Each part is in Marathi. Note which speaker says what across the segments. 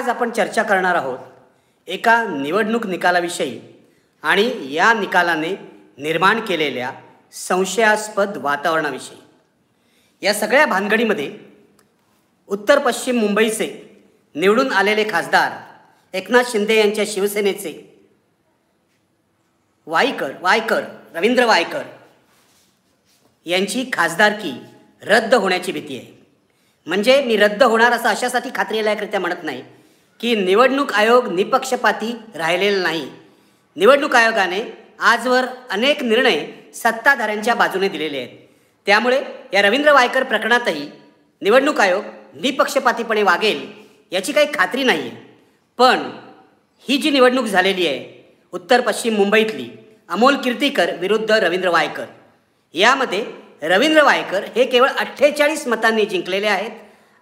Speaker 1: आज आपण चर्चा करणार आहोत एका निवडणूक निकालाविषयी आणि या निकालाने निर्माण केलेल्या संशयास्पद वातावरणाविषयी। या सगळ्या भानगडीमध्ये उत्तर पश्चिम मुंबईचे निवडून आलेले खासदार एकनाथ शिंदे यांच्या शिवसेनेचे रवींद्र वायकर यांची खासदारकी रद्द होण्याची भीती आहे। म्हणजे मी रद्द होणार असं अशासाठी खात्रीलायकरित्या म्हणत नाही की निवडणूक आयोग निपक्षपाती राहिलेला नाही। निवडणूक आयोगाने आजवर अनेक निर्णय सत्ताधाऱ्यांच्या बाजूने दिलेले आहेत। त्यामुळे या रवींद्र वायकर प्रकरणातही निवडणूक आयोग निपक्षपातीपणे वागेल याची काही खात्री नाही आहे। पण ही जी निवडणूक झालेली आहे उत्तर पश्चिम मुंबईतली अमोल कीर्तीकर विरुद्ध रवींद्र वायकर, यामध्ये रवींद्र वायकर हे केवळ 48 मतांनी जिंकलेले आहेत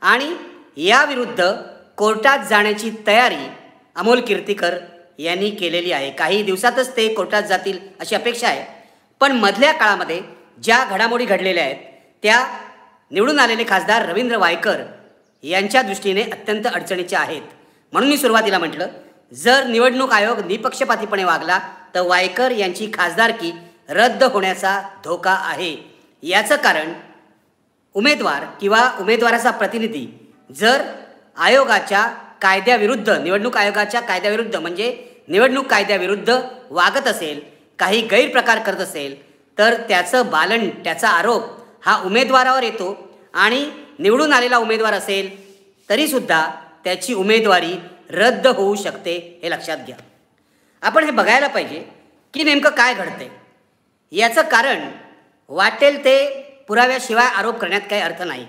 Speaker 1: आणि याविरुद्ध कोर्टात जाण्याची तयारी अमोल कीर्तीकर यांनी केलेली आहे। काही दिवसातच ते कोर्टात जातील अशी अपेक्षा आहे। पण मधल्या काळामध्ये ज्या घडामोडी घडलेल्या आहेत त्या निवडून आलेले खासदार रवींद्र वायकर यांच्या दृष्टीने अत्यंत अडचणीच्या आहेत। म्हणून मी सुरुवातीला म्हटलं, जर निवडणूक आयोग निपक्षपातीपणे वागला तर वायकर यांची खासदारकी रद्द होण्याचा धोका आहे। याचं कारण उमेदवार किंवा उमेदवाराचा प्रतिनिधी जर आयोगाच्या कायद्याविरुद्ध, निवडणूक आयोगाच्या कायद्याविरुद्ध म्हणजे निवडणूक कायद्याविरुद्ध वागत असेल, काही गैरप्रकार करत असेल तर त्याचं बालन, त्याचा आरोप हा उमेदवारावर येतो आणि निवडून आलेला उमेदवार असेल तरीसुद्धा त्याची उमेदवारी रद्द होऊ शकते, हे लक्षात घ्या। आपण हे बघायला पाहिजे की नेमकं काय घडतंय। याचं कारण वाटेल ते पुराव्याशिवाय आरोप करण्यात काही अर्थ नाही।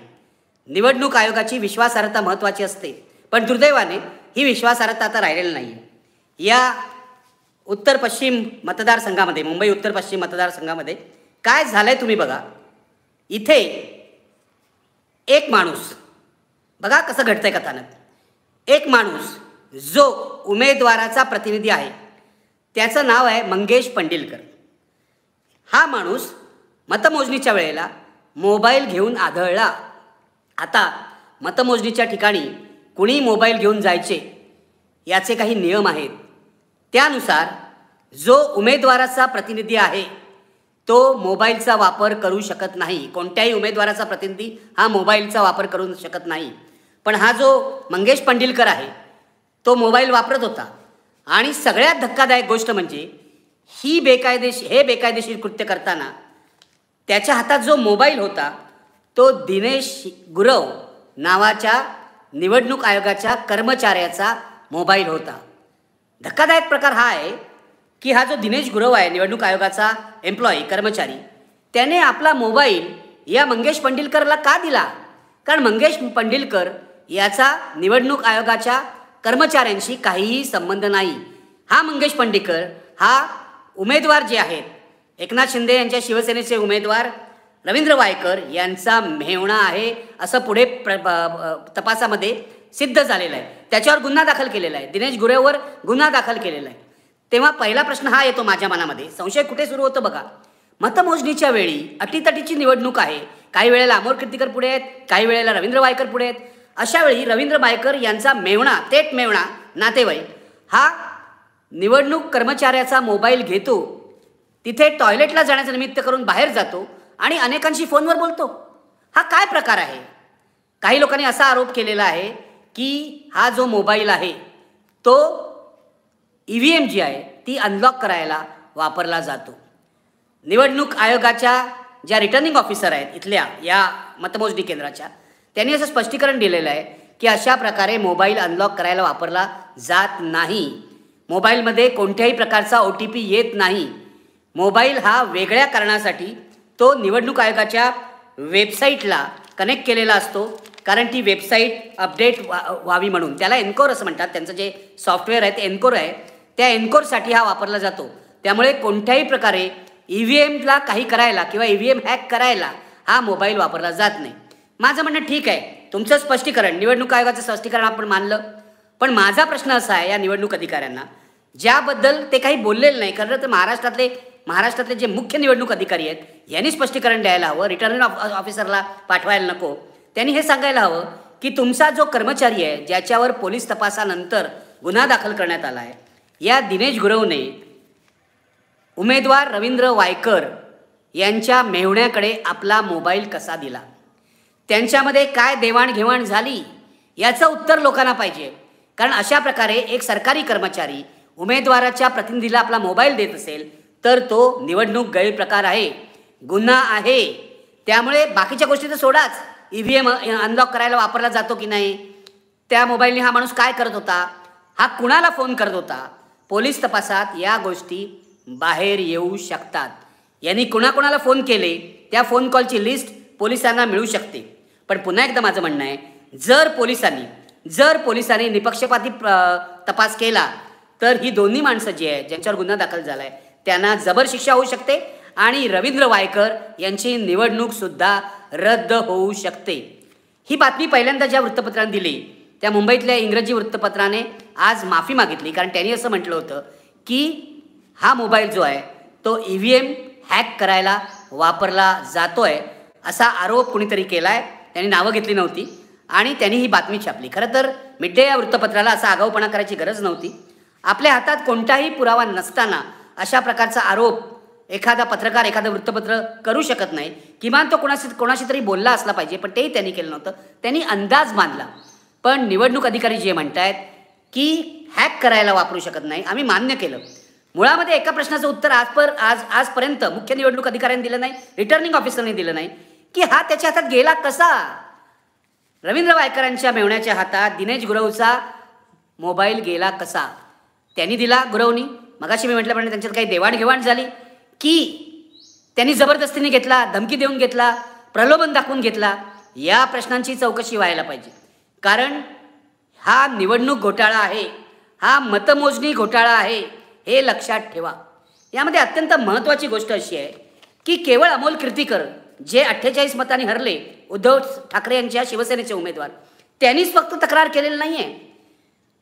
Speaker 1: निवडणूक आयोगाची विश्वासार्हता महत्त्वाची असते, पण दुर्दैवाने ही विश्वासार्हता आता राहिलेली नाही आहे। या उत्तर पश्चिम मतदारसंघामध्ये, मुंबई उत्तर पश्चिम मतदारसंघामध्ये काय झालंय तुम्ही बघा। इथे एक माणूस, बघा कसं घडतंय कथानक। एक माणूस जो उमेदवाराचा प्रतिनिधी आहे त्याचं नाव आहे मंगेश पंडिलकर। हा माणूस मतमोजणीच्या वेळेला मोबाईल घेऊन आढळला। आता मतमोजणीच्या ठिकाणी कुणी मोबाईल घेऊन जायचे याचे काही नियम आहेत। त्यानुसार जो उमेदवाराचा प्रतिनिधी आहे तो मोबाईलचा वापर करू शकत नाही। कोणत्याही उमेदवाराचा प्रतिनिधी हा मोबाईलचा वापर करू शकत नाही। पण हा जो मंगेश पंडिलकर आहे तो मोबाईल वापरत होता आणि सगळ्यात धक्कादायक गोष्ट म्हणजे हे बेकायदेशीर कृत्य करताना त्याच्या हातात जो मोबाईल होता तो दिनेश गुरव नावाच्या निवडणूक आयोगाच्या कर्मचाऱ्याचा मोबाईल होता। धक्कादायक प्रकार हा आहे की हा जो दिनेश गुरव आहे, निवडणूक आयोगाचा एम्प्लॉई, कर्मचारी, त्याने आपला मोबाईल या मंगेश पंडिलकरला का दिला? कारण मंगेश पंडिलकर याचा निवडणूक आयोगाच्या कर्मचाऱ्यांशी काहीही संबंध नाही। हा मंगेश पंडिलकर हा उमेदवार जे आहेत एकनाथ शिंदे यांच्या शिवसेनेचे उमेदवार रवींद्र वायकर यांचा मेहुणा आहे असं पुढे तपासामध्ये सिद्ध झालेलं आहे। त्याच्यावर गुन्हा दाखल केलेला आहे, दिनेश गुरववर गुन्हा दाखल केलेला आहे। तेव्हा पहिला प्रश्न हा येतो माझ्या मनामध्ये, संशय कुठे सुरू होतो बघा। मतमोजणीच्या वेळी अटीतटीची निवडणूक आहे, काही वेळेला अमोल कीर्तीकर पुढे आहेत, काही वेळेला रवींद्र वायकर पुढे आहेत। अशा वेळी रवींद्र वायकर यांचा मेहुणा, थेट मेहुणा, नातेवाईक हा निवडणूक कर्मचाऱ्याचा मोबाईल घेतो, तिथे टॉयलेटला जाण्याचं निमित्त करून बाहेर जातो आणि अनेकांशी फोनवर बोलतो। हा काय प्रकार आहे? काही लोकांनी असा आरोप केलेला आहे की हा जो मोबाईल आहे तो EVM जी आहे ती अनलॉक करायला वापरला जातो। निवडणूक आयोगाच्या ज्या रिटर्निंग ऑफिसर आहेत इथल्या या मतमोजणी केंद्राच्या, त्यांनी असं स्पष्टीकरण दिलेलं आहे की अशा प्रकारे मोबाईल अनलॉक करायला वापरला जात नाही। मोबाईलमध्ये कोणत्याही प्रकारचा OTP येत नाही। मोबाईल हा वेगळ्या कारणासाठी तो निवडणूक आयोगाच्या वेबसाईटला कनेक्ट केलेला असतो, कारण ती वेबसाईट अपडेट व्हावी म्हणून। त्याला एन्कोर असं म्हणतात, त्यांचं जे सॉफ्टवेअर आहे ते एन्कोर आहे, त्या एन्कोरसाठी हा वापरला जातो। त्यामुळे कोणत्याही प्रकारे EVMला काही करायला किंवा EVM हॅक करायला हा मोबाईल वापरला जात नाही। माझं म्हणणं ठीक आहे, तुमचं स्पष्टीकरण, निवडणूक आयोगाचं स्पष्टीकरण आपण मानलं, पण माझा प्रश्न असा आहे या निवडणूक अधिकाऱ्यांना ज्याबद्दल ते काही बोललेलं नाही, खरं तर महाराष्ट्रातले जे मुख्य निवडणूक अधिकारी आहेत यांनी स्पष्टीकरण द्यायला हवं, रिटर्निंग ऑफिसरला पाठवायला नको। त्यांनी हे सांगायला हवं की तुमचा जो कर्मचारी आहे, ज्याच्यावर पोलीस तपासानंतर गुन्हा दाखल करण्यात आला आहे, या दिनेश गुरवने उमेदवार रवींद्र वायकर यांच्या मेहुण्याकडे आपला मोबाईल कसा दिला, त्यांच्यामध्ये काय देवाणघेवाण झाली, याचं उत्तर लोकांना पाहिजे. कारण अशा प्रकारे एक सरकारी कर्मचारी उमेदवाराच्या प्रतिनिधीला आपला मोबाईल देत असेल तर तो निवडणूक गैरप्रकार आहे, गुन्हा आहे. त्यामुळे बाकीच्या गोष्टी तर सोडाच, EVM अनलॉक करायला वापरला जातो की नाही, त्या मोबाईलने हा माणूस काय करत होता, हा कुणाला फोन करत होता, पोलीस तपासात या गोष्टी बाहेर येऊ शकतात. यांनी कुणाकुणाला फोन केले त्या फोन कॉलची लिस्ट पोलिसांना मिळू शकते. पण पुन्हा एकदा माझं म्हणणं आहे, जर पोलिसांनी निपक्षपाती तपास केला तर ही दोन्ही माणसं जी आहेत ज्यांच्यावर गुन्हा दाखल झाला आहे त्यांना जबर शिक्षा होऊ शकते आणि रवींद्र वायकर यांची निवडणूकसुद्धा रद्द होऊ शकते. ही बातमी पहिल्यांदा ज्या वृत्तपत्राने दिली त्या मुंबईतल्या इंग्रजी वृत्तपत्राने आज माफी मागितली. कारण त्यांनी असं म्हटलं होतं की हा मोबाईल जो आहे तो EVM हॅक करायला वापरला जातो आहे असा आरोप कुणीतरी केला आहे. त्यांनी नावं घेतली नव्हती आणि त्यांनी ही बातमी छापली. खरं तर मिड डे या वृत्तपत्राला असा आगाऊपणा करायची गरज नव्हती. आपल्या हातात कोणताही पुरावा नसताना अशा प्रकारचा आरोप एखादा पत्रकार, एखादं वृत्तपत्र करू शकत नाही. किमान तो कोणाशी तरी बोलला असला पाहिजे, पण तेही त्यांनी केलं नव्हतं. त्यांनी अंदाज बांधला. पण निवडणूक अधिकारी जे म्हणतायत की हॅक करायला वापरू शकत नाही, आम्ही मान्य केलं. मुळामध्ये एका प्रश्नाचं उत्तर आजपर्यंत मुख्य निवडणूक अधिकाऱ्यांनी दिलं नाही, रिटर्निंग ऑफिसरने दिलं नाही की हा त्याच्या हातात गेला कसा. रवींद्र वायकरांच्या मेहुण्याच्या हातात दिनेश गुरवचा मोबाईल गेला कसा, त्यांनी दिला गुरवनी. मगाशी मी म्हटल्याप्रमाणे त्यांच्यात काही देवाणघेवाण झाली की त्यांनी जबरदस्तीने घेतला, धमकी देऊन घेतला, प्रलोभन दाखवून घेतला, या प्रश्नांची चौकशी व्हायला पाहिजे. कारण हा निवडणूक घोटाळा आहे, हा मतमोजणी घोटाळा आहे, हे लक्षात ठेवा. यामध्ये अत्यंत महत्त्वाची गोष्ट अशी आहे की केवळ अमोल कीर्तीकर जे 48 मतांनी हरले, उद्धव ठाकरे यांच्या शिवसेनेचे उमेदवार, त्यांनीच फक्त तक्रार केलेली नाही आहे.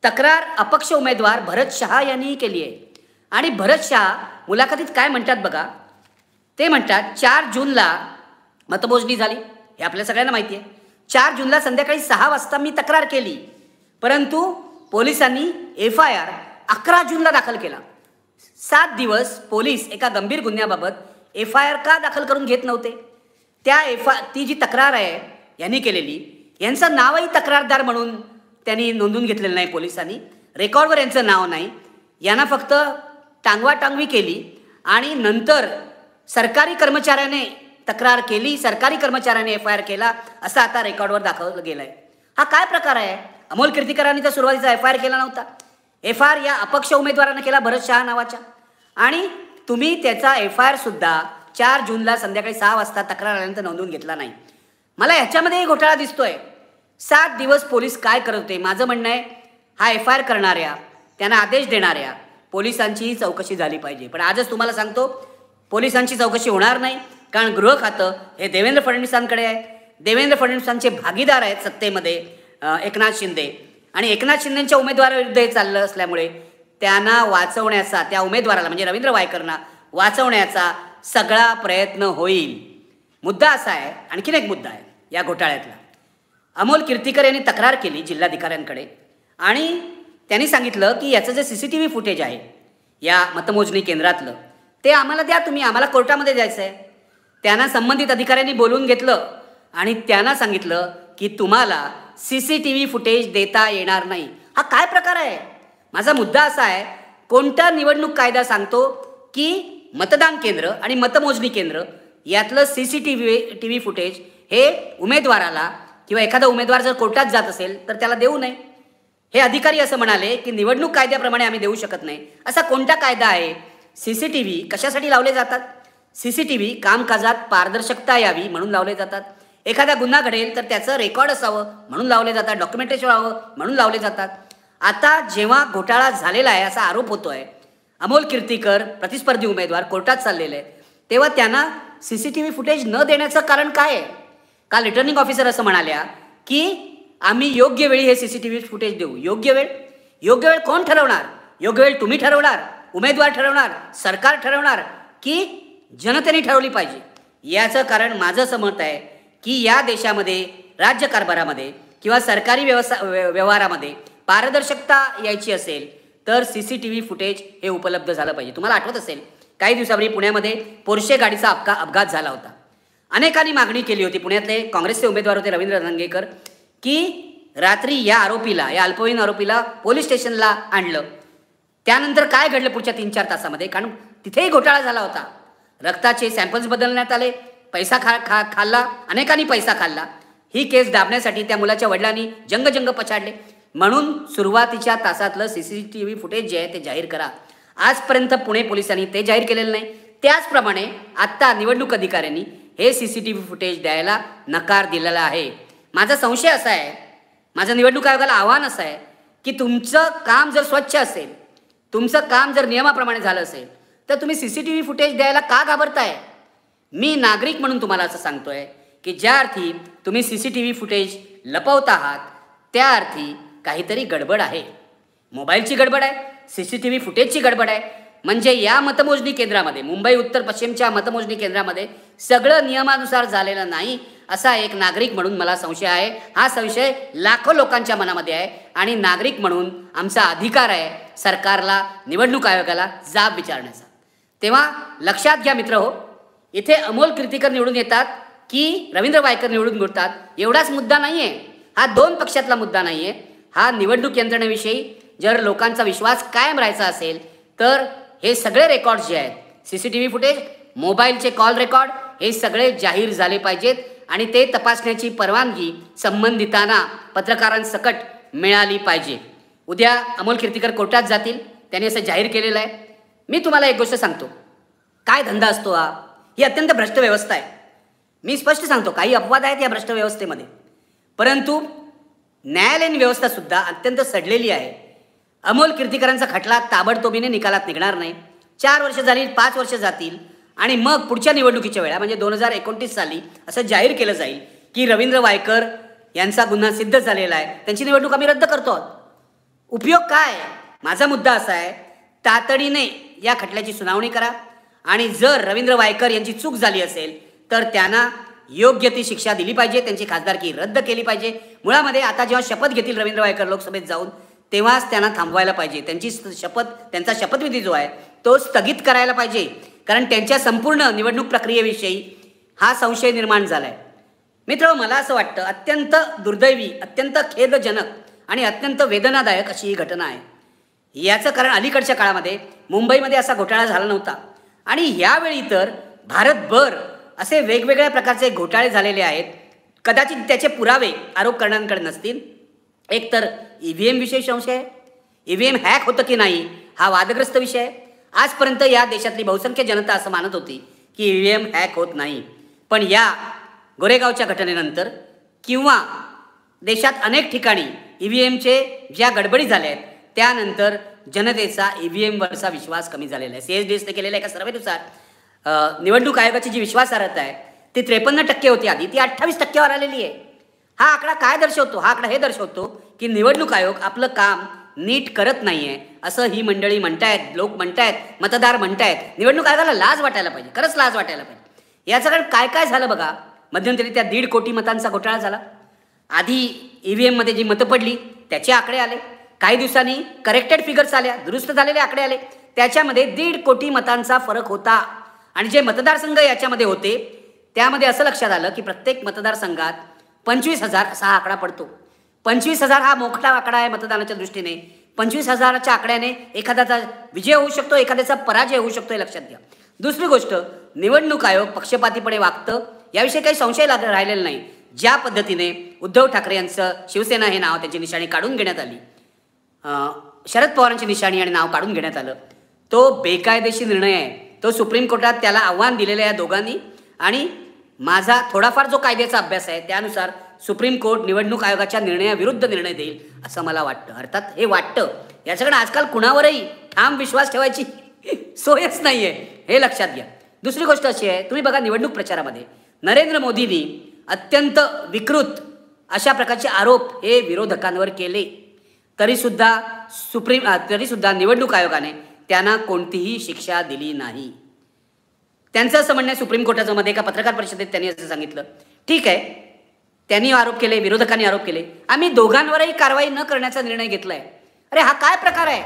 Speaker 1: तक्रार अपक्ष उमेदवार भरत शहा यांनीही केली आहे. आणि भरत शहा मुलाखतीत काय म्हणतात बघा. ते म्हणतात 4 जूनला मतमोजणी झाली, हे आपल्या सगळ्यांना माहिती आहे. 4 जूनला संध्याकाळी 6 वाजता मी तक्रार केली, परंतु पोलिसांनी FIR 11 जूनला दाखल केला. 7 दिवस पोलीस एका गंभीर गुन्ह्याबाबत FIR का दाखल करून घेत नव्हते. ती जी तक्रार आहे यांनी केलेली, यांचं नावही तक्रारदार म्हणून त्यांनी नोंदवून घेतलेलं नाही पोलिसांनी, रेकॉर्डवर यांचं नाव नाही. यांना फक्त टांगवाटांगवी केली आणि नंतर सरकारी कर्मचाऱ्याने तक्रार केली, सरकारी कर्मचाऱ्याने FIR केला, असं आता रेकॉर्डवर दाखवलं गेलं आहे. हा काय प्रकार आहे. अमोल कीर्तीकरांनी तर सुरुवातीचा FIR केला नव्हता. FIR या अपक्ष उमेदवारानं केला, भरत शहा नावाच्या. आणि तुम्ही त्याचा FIR सुद्धा 4 जूनला संध्याकाळी 6 वाजता तक्रार आल्यानंतर नोंदवून घेतला नाही. मला ह्याच्यामध्ये घोटाळा दिसतोय. 7 दिवस पोलीस काय करत होते. माझं म्हणणं आहे हा FIR करणाऱ्या, त्यांना आदेश देणाऱ्या पोलिसांचीही चौकशी झाली पाहिजे. पण आजच तुम्हाला सांगतो पोलिसांची चौकशी होणार नाही. कारण गृह खातं हे देवेंद्र फडणवीसांकडे आहे. देवेंद्र फडणवीसांचे भागीदार आहेत सत्तेमध्ये एकनाथ शिंदे, आणि एकनाथ शिंदेंच्या उमेदवाराविरुद्ध हे चाललं असल्यामुळे त्यांना वाचवण्याचा, त्या उमेदवाराला म्हणजे रवींद्र वायकरना वाचवण्याचा सगळा प्रयत्न होईल. मुद्दा असा आहे, आणखीन एक मुद्दा आहे या घोटाळ्यातला. अमोल कीर्तीकर यांनी तक्रार केली जिल्हाधिकाऱ्यांकडे आणि त्यांनी सांगितलं की याचं जे CCTV फुटेज आहे या मतमोजणी केंद्रातलं ते आम्हाला द्या, तुम्ही आम्हाला कोर्टामध्ये द्यायचं आहे. त्यांना संबंधित अधिकाऱ्यांनी बोलवून घेतलं आणि त्यांना सांगितलं की तुम्हाला CCTV फुटेज देता येणार नाही. हा काय प्रकार आहे. माझा मुद्दा असा आहे, कोणता निवडणूक कायदा सांगतो की मतदान केंद्र आणि मतमोजणी केंद्र यातलं CCTV फुटेज हे उमेदवाराला किंवा एखादा उमेदवार जर कोर्टात जात असेल तर त्याला देऊ नये. हे अधिकारी असं म्हणाले की निवडणूक कायद्याप्रमाणे आम्ही देऊ शकत नाही. असा कोणता कायदा आहे. CCTV कशासाठी लावले जातात. CCTV कामकाजात पारदर्शकता यावी म्हणून लावले जातात. एखादा गुन्हा घडेल तर त्याचं रेकॉर्ड असावं म्हणून लावले जातात, डॉक्युमेंटेशन व्हावं म्हणून लावले जातात. आता जेव्हा घोटाळा झालेला आहे असा आरोप होतोय, अमोल कीर्तीकर प्रतिस्पर्धी उमेदवार कोर्टात चाललेले आहेत, तेव्हा त्यांना CCTV फुटेज न देण्याचं कारण काय आहे. काल रिटर्निंग ऑफिसर असं म्हणाल्या की आम्ही योग्य वेळी हे CCTV फुटेज देऊ. योग्य वेळ कोण ठरवणार. योग्य वेळ तुम्ही ठरवणार, उमेदवार ठरवणार, सरकार ठरवणार की जनतेने ठरवली पाहिजे. याचं कारण माझं असं मत आहे की या देशामध्ये राज्यकारभारामध्ये किंवा सरकारी व्यवहारामध्ये पारदर्शकता यायची असेल तर CCTV फुटेज हे उपलब्ध झालं पाहिजे. तुम्हाला आठवत असेल काही दिवसापूर्वी पुण्यामध्ये पोर्शे गाडीचा अपघात झाला होता. अनेकांनी मागणी केली होती, पुण्यातले काँग्रेसचे उमेदवार होते रवींद्र धंगेकर, की रात्री या आरोपीला, या अल्पवयीन आरोपीला पोलीस स्टेशनला आणलं. त्यानंतर काय घडलं पुढच्या 3-4 तासामध्ये, कारण तिथेही घोटाळा झाला होता. रक्ताचे सॅम्पल्स बदलण्यात आले, पैसा खाल्ला, अनेकांनी पैसा खाल्ला. ही केस दाबण्यासाठी त्या मुलाच्या वडिलांनी जंग पछाडले. म्हणून सुरुवातीच्या तासातलं CCTV फुटेज जे आहे ते जाहीर करा. आजपर्यंत पुणे पोलिसांनी ते जाहीर केलेलं नाही. त्याचप्रमाणे आत्ता निवडणूक अधिकाऱ्यांनी हे CCTV फुटेज द्यायला नकार दिलेला आहे. माझा संशय असा आहे, माझं निवडणूक आयोगाला आव्हान असं आहे की तुमचं काम जर स्वच्छ असेल, तुमचं काम जर नियमाप्रमाणे झालं असेल तर तुम्ही CCTV फुटेज द्यायला का घाबरताय? मी नागरिक म्हणून तुम्हाला असं सांगतोय की ज्या अर्थी तुम्ही CCTV फुटेज लपवत आहात त्या अर्थी काहीतरी गडबड आहे. मोबाईलची गडबड आहे, CCTV फुटेजची गडबड आहे. म्हणजे या मतमोजणी केंद्रामध्ये, मुंबई उत्तर पश्चिमच्या मतमोजणी केंद्रामध्ये सगळं नियमानुसार झालेलं नाही असा एक नागरिक म्हणून मला संशय आहे. हा संशय लाखो लोकांच्या मनामध्ये आहे आणि नागरिक म्हणून आमचा अधिकार आहे सरकारला, निवडणूक आयोगाला जाब विचारण्याचा. तेव्हा लक्षात घ्या मित्रहो, इथे अमोल कीर्तीकर निवडून येतात की रवींद्र वायकर निवडून येतात एवढाच मुद्दा नाही आहे. हा 2 पक्षातला मुद्दा नाही आहे. हा निवडणूक यंत्रणेविषयी जर लोकांचा विश्वास कायम राहायचा असेल तर हे सगळे रेकॉर्ड्स जे आहेत, CCTV फुटेज, मोबाईलचे कॉल रेकॉर्ड, हे सगळे जाहीर झाले पाहिजेत आणि ते तपासण्याची परवानगी संबंधितांना, पत्रकारांसकट मिळाली पाहिजे. उद्या अमोल कीर्तीकर कोर्टात जातील, त्यांनी असं जाहीर केलेलं आहे. मी तुम्हाला एक गोष्ट सांगतो, काय धंदा असतो हा? ही अत्यंत भ्रष्ट व्यवस्था आहे. मी स्पष्ट सांगतो, काही अपवाद आहेत या भ्रष्ट व्यवस्थेमध्ये, परंतु न्यायालयीन व्यवस्थासुद्धा अत्यंत सडलेली आहे. अमोल कीर्तीकरांचा खटला ताबडतोबीने निकालात निघणार नाही. 4 वर्ष झाली, 5 वर्ष जातील आणि मग पुढच्या निवडणुकीच्या वेळा म्हणजे 2029 साली असं जाहीर केलं जाईल की रवींद्र वायकर यांचा गुन्हा सिद्ध झालेला आहे, त्यांची निवडणूक आम्ही रद्द करतो आहोत. उपयोग काय? माझा मुद्दा असा आहे, तातडीने या खटल्याची सुनावणी करा आणि जर रवींद्र वायकर यांची चूक झाली असेल तर त्यांना योग्य ती शिक्षा दिली पाहिजे, त्यांची खासदारकी रद्द केली पाहिजे. मुळामध्ये आता जेव्हा शपथ घेतील रवींद्र वायकर लोकसभेत जाऊन, तेव्हाच त्यांना थांबवायला पाहिजे. त्यांचा शपथविधी जो आहे तो स्थगित करायला पाहिजे, कारण त्यांच्या संपूर्ण निवडणूक प्रक्रियेविषयी हा संशय निर्माण झाला आहे. मित्र, मला असं वाटतं अत्यंत दुर्दैवी, अत्यंत खेदजनक आणि अत्यंत वेदनादायक अशी ही घटना आहे. याचं कारण अलीकडच्या काळामध्ये मुंबईमध्ये असा घोटाळा झाला नव्हता आणि यावेळी तर भारतभर असे वेगवेगळ्या प्रकारचे घोटाळे झालेले आहेत. कदाचित त्याचे पुरावे आरोप करणाऱ्यांकडे नसतील. एक तर EVM विषयी संशय आहे. EVM हॅक होतं की नाही हा वादग्रस्त विषय आहे. आजपर्यंत या देशातली बहुसंख्य जनता असं मानत होती की EVM हॅक होत नाही, पण या गोरेगावच्या घटनेनंतर किंवा देशात अनेक ठिकाणी EVMचे ज्या गडबडी झाल्या आहेत त्यानंतर जनतेचा EVMवरचा विश्वास कमी झालेला आहे. CSDSने केलेल्या एका सर्वेनुसार निवडणूक आयोगाची जी विश्वासार्हता आहे ती 53% होती आधी, ती 28%वर आलेली आहे. हा आकडा काय दर्शवतो? हा आकडा हे दर्शवतो की निवडणूक आयोग आपलं काम नीट करत नाही आहे असं ही मंडळी म्हणतायत, लोक म्हणतायत, मतदार म्हणतायत. निवडणूक आयोगाला लाज वाटायला पाहिजे, खरंच लाज वाटायला पाहिजे. याचं कारण काय काय झालं बघा. मध्यंतरी त्या 1.5 कोटी मतांचा घोटाळा झाला. आधी EVMमध्ये जी मतं पडली त्याचे आकडे आले, काही दिवसांनी करेक्टेड फिगर्स आल्या, दुरुस्त झालेले आकडे आले, त्याच्यामध्ये 1.5 कोटी मतांचा फरक होता. आणि जे मतदारसंघ याच्यामध्ये होते त्यामध्ये असं लक्षात आलं की प्रत्येक मतदारसंघात 25,000 असा हा आकडा पडतो. 25,000 हा मोठा आकडा आहे मतदानाच्या दृष्टीने. 25,000च्या आकड्याने एखाद्याचा विजय होऊ शकतो, एखाद्याचा पराजय होऊ शकतो, हे लक्षात घ्या. दुसरी गोष्ट, निवडणूक आयोग पक्षपातीपणे वागतं याविषयी काही संशय राहिलेला नाही. ज्या पद्धतीने उद्धव ठाकरे यांचं शिवसेना हे नाव, त्यांची निशाणी काढून घेण्यात आली, शरद पवारांची निशाणी आणि नाव काढून घेण्यात आलं, तो बेकायदेशीर निर्णय आहे. तो सुप्रीम कोर्टात त्याला आव्हान दिलेलं आहे या दोघांनी. आणि माझा थोडाफार जो कायद्याचा अभ्यास आहे त्यानुसार सुप्रीम कोर्ट निवडणूक आयोगाच्या निर्णयाविरुद्ध निर्णय देईल असं मला वाटतं. अर्थात हे वाटतं, याच्याकडे आजकाल कुणावरही ठाम विश्वास ठेवायची सोयच नाही आहे, हे लक्षात घ्या. दुसरी गोष्ट अशी आहे, तुम्ही बघा निवडणूक प्रचारामध्ये नरेंद्र मोदींनी अत्यंत विकृत अशा प्रकारचे आरोप हे विरोधकांवर केले, तरीसुद्धा निवडणूक आयोगाने त्यांना कोणतीही शिक्षा दिली नाही. त्यांचं असं म्हणणं आहे सुप्रीम कोर्टाच्या मध्ये एका पत्रकार परिषदेत त्यांनी असं सांगितलं, ठीक आहे त्यांनी आरोप केले, विरोधकांनी आरोप केले. आम्ही दोघांवरही कारवाई न करण्याचा निर्णय घेतलाय. अरे हा काय प्रकार आहे?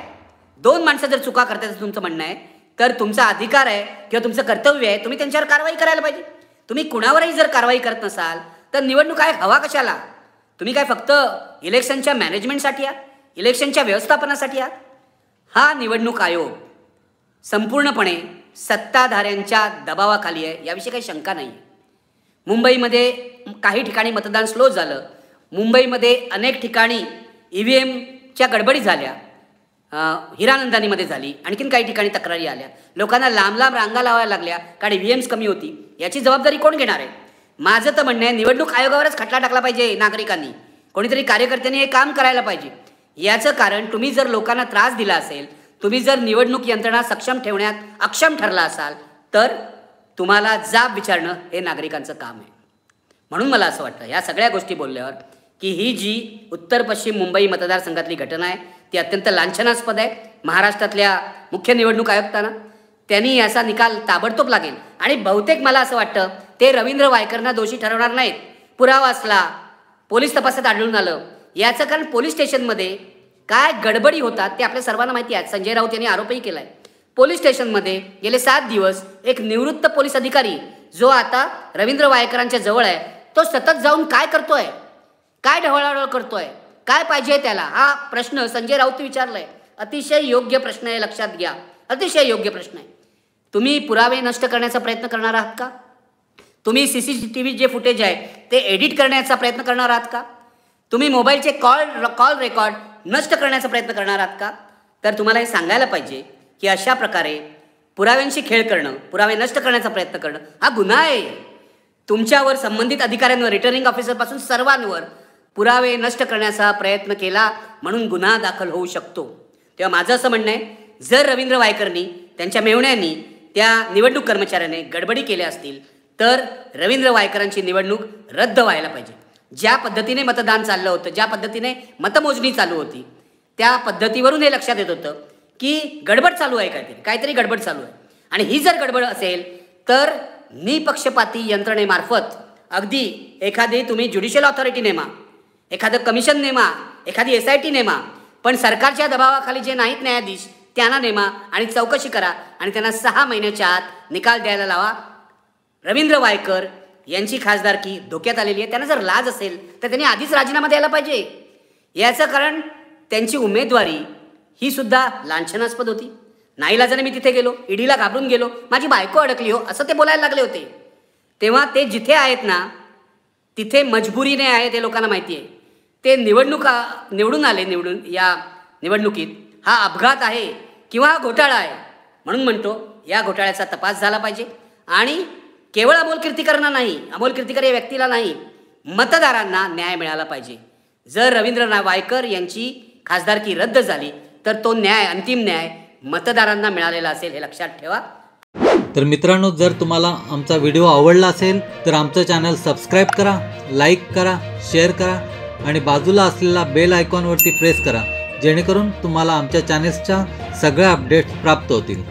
Speaker 1: दोन माणसं जर चुका करतात तुमचं म्हणणं आहे, तर तुमचा अधिकार आहे किंवा तुमचं कर्तव्य आहे, तुम्ही त्यांच्यावर कारवाई करायला पाहिजे. तुम्ही कुणावरही जर कारवाई करत नसाल तर निवडणूक आयोग हवा कशाला? तुम्ही काय फक्त इलेक्शनच्या मॅनेजमेंटसाठी आहात, इलेक्शनच्या व्यवस्थापनासाठी आहात? हा निवडणूक आयोग संपूर्णपणे सत्ताधाऱ्यांच्या दबावाखाली आहे, याविषयी काही शंका नाही. मुंबईमध्ये काही ठिकाणी मतदान स्लो झालं. मुंबईमध्ये अनेक ठिकाणी EVMच्या गडबडी झाल्या. हिरानंदानीमध्ये झाली. आणखीन काही ठिकाणी तक्रारी आल्या. लोकांना लांब लांब रांगा लावायला लागल्या कारण EVMs कमी होती. याची जबाबदारी कोण घेणार आहे? माझं तर म्हणणं आहे निवडणूक आयोगावरच खटला टाकला पाहिजे. नागरिकांनी, कोणीतरी कार्यकर्त्यांनी हे काम करायला पाहिजे. याचं कारण तुम्ही जर लोकांना त्रास दिला असेल, तुम्ही जर निवडणूक यंत्रणा सक्षम ठेवण्यात अक्षम ठरला असाल, तर तुम्हाला जाब विचारणं हे नागरिकांचं काम आहे. म्हणून मला असं वाटतं या सगळ्या गोष्टी बोलल्यावर की ही जी उत्तर पश्चिम मुंबई मतदारसंघातली घटना आहे ती अत्यंत लांछनास्पद आहे. महाराष्ट्रातल्या मुख्य निवडणूक आयुक्तांना त्यांनी याचा निकाल ताबडतोब लागेल. आणि बहुतेक मला असं वाटतं ते रवींद्र वायकरना दोषी ठरवणार नाहीत. पुरावा असला, पोलीस तपासात आढळून आलं, याचं कारण पोलीस स्टेशनमध्ये काय गडबडी होतात ते आपल्या सर्वांना माहिती आहे. संजय राऊत यांनी आरोपही केला आहे. पोलीस स्टेशनमध्ये गेले 7 दिवस एक निवृत्त पोलीस अधिकारी जो आता रवींद्र वायकरांच्या जवळ आहे, तो सतत जाऊन काय करतोय, काय ढवळाढवळ करतोय, काय पाहिजे त्याला, हा प्रश्न संजय राऊत विचारलाय. अतिशय योग्य प्रश्न आहे, लक्षात घ्या. अतिशय योग्य प्रश्न आहे. तुम्ही पुरावे नष्ट करण्याचा प्रयत्न करणार आहात का? तुम्ही CCTV जे फुटेज आहे ते एडिट करण्याचा प्रयत्न करणार आहात का? तुम्ही मोबाईलचे कॉल रेकॉर्ड नष्ट करण्याचा प्रयत्न करणार आहात का? तर तुम्हाला हे सांगायला पाहिजे की अशा प्रकारे पुराव्यांशी खेळ करणं, पुरावे नष्ट करण्याचा प्रयत्न करणं हा गुन्हा आहे. तुमच्यावर, संबंधित अधिकाऱ्यांवर, रिटर्निंग ऑफिसरपासून सर्वांवर पुरावे नष्ट करण्याचा प्रयत्न केला म्हणून गुन्हा दाखल होऊ शकतो. तेव्हा माझं असं म्हणणं आहे, जर रवींद्र वायकरनी, त्यांच्या मेहुण्यांनी, त्या निवडणूक कर्मचाऱ्याने गडबडी केल्या असतील तर रवींद्र वायकरांची निवडणूक रद्द व्हायला पाहिजे. ज्या पद्धतीने मतदान चाललं होतं, ज्या पद्धतीने मतमोजणी चालू होती, त्या पद्धतीवरून हे लक्षात येत होतं की गडबड चालू आहे, काहीतरी गडबड चालू आहे. आणि ही जर गडबड असेल तर निपक्षपाती यंत्रणेमार्फत, अगदी एखादी तुम्ही ज्युडिशियल ऑथॉरिटी नेमा, एखादं कमिशन नेमा, एखादी SIT नेमा, पण सरकारच्या दबावाखाली जे नाहीत न्यायाधीश त्यांना नेमा आणि चौकशी करा आणि त्यांना 6 महिन्याच्या आत निकाल द्यायला लावा. रवींद्र वायकर यांची खासदारकी धोक्यात आलेली आहे. त्यांना जर लाज असेल तर त्यांनी आधीच राजीनामा द्यायला पाहिजे. याचं कारण त्यांची उमेदवारी ही सुद्धा लांछनास्पद होती. नाईलाजाने मी तिथे गेलो, ईडीला घाबरून गेलो, माझी बायको अडकली हो, असं ते बोलायला लागले होते. तेव्हा ते जिथे आहेत ना तिथे मजबुरीने आहे, ते लोकांना माहिती आहे. ते निवडून आले, या निवडणुकीत हा अपघात आहे किंवा घोटाळा आहे. म्हणून म्हणतो या घोटाळ्याचा तपास झाला पाहिजे आणि केवळ अमोल कीर्तीकरांना नाही, अमोल कीर्तीकर या व्यक्तीला नाही, मतदारांना न्याय मिळाला पाहिजे. जर रवींद्र वायकर यांची खासदारकी रद्द झाली तर तो न्याय, अंतिम न्याय मतदारांना मिळालेला असेल, हे लक्षात ठेवा.
Speaker 2: तर मित्रांनो, जर तुम्हाला आमचा व्हिडिओ आवडला असेल तर आमचं चॅनल सबस्क्राईब करा, लाईक करा, शेअर करा आणि बाजूला असलेला बेल आयकॉनवरती प्रेस करा, जेणेकरून तुम्हाला आमच्या चॅनेल्सच्या सगळ्या अपडेट्स प्राप्त होतील.